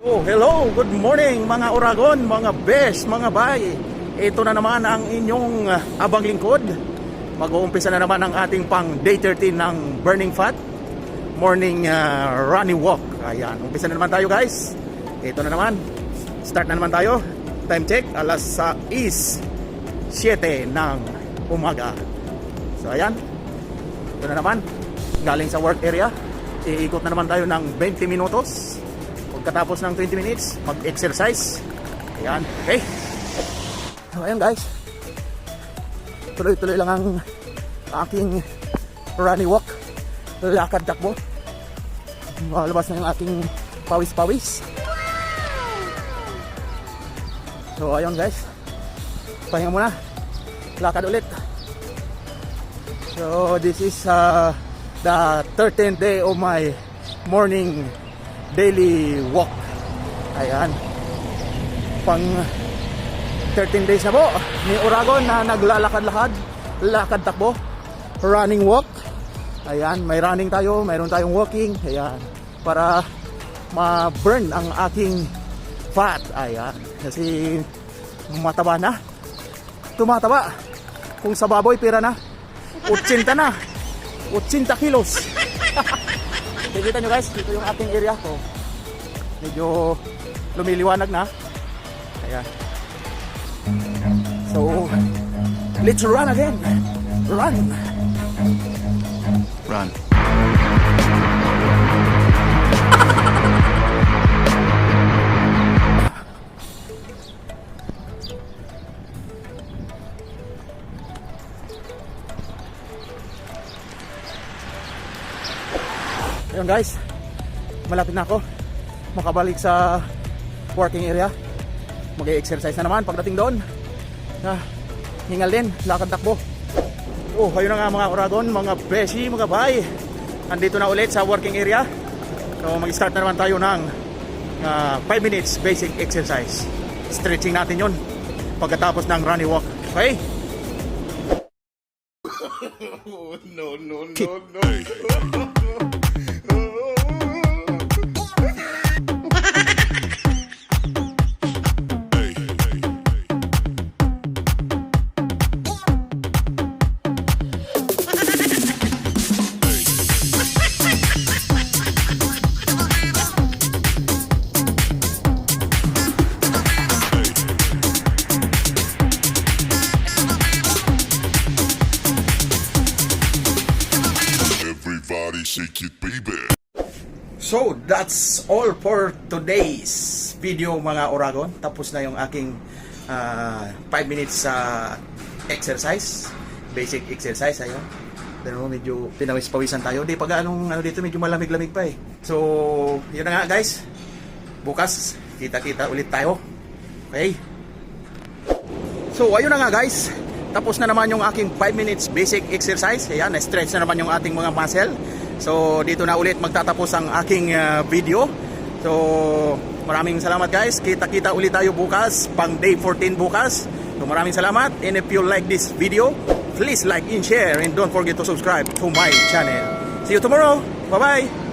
Oh, hello, good morning mga Uragon, mga besh, mga bay. Ito na naman ang inyong abang lingkod. Mag-uumpisa na naman ang ating pang day 13 ng Burning Fat Morning Runnywalk. Ayan, umpisa na naman tayo guys. Ito na naman, start na naman tayo. Time check, alas 6:07 ng umaga. So ayan, ito na naman, galing sa work area. Iikot na naman tayo ng 20 minutos. Pagkatapos ng 20 minutes, mag-exercise. Ayan, okay. So ayan guys, tuloy-tuloy lang ang aking running walk. Lakad takbo. Malabas na yung aking pawis-pawis. So ayun guys, pahinga muna, lakad ulit. So this is the 13th day of my morning daily walk. Ayan, pang 13 days na po ni Uragon na naglalakad-lakad, lakad takbo, running walk. Ayan, may running tayo, mayroon tayong walking. Ayan, para ma-burn ang aking fat. Ayan, kasi mataba na, tumataba. Kung sa baboy, pira na 80 na, 80 kilos. Kita nyo guys, dito yung ating area ko. Medyo lumiliwanag na. Ayan. So, let's run again. Run. Run. Ayun guys, malapit na ako makabalik sa working area. Mag-exercise na naman pagdating doon. Hingal din, lakad takbo. Oh, ayun na nga mga Uragon, mga beshi, mga bay. Andito na ulit sa working area. So mag-start na naman tayo ng 5 minutes basic exercise. Stretching natin yun pagkatapos ng running walk. Okay? No. Shake it, baby. So that's all for today's video mga Uragon. Tapos na yung aking 5 minutes exercise, basic exercise. Ayun, pero medyo pinawis-pawisan tayo. Di pag ano dito, medyo malamig-lamig pa eh. So yun na nga guys, bukas kita-kita ulit tayo. Okay, so ayun na nga guys, tapos na naman yung aking 5 minutes basic exercise. Ayan, na-stretch na naman yung ating mga muscle. So dito na ulit magtatapos ang aking video. So maraming salamat guys. Kita-kita ulit tayo bukas, pang day 14 bukas. So maraming salamat. And if you like this video, please like and share. And don't forget to subscribe to my channel. See you tomorrow. Bye-bye.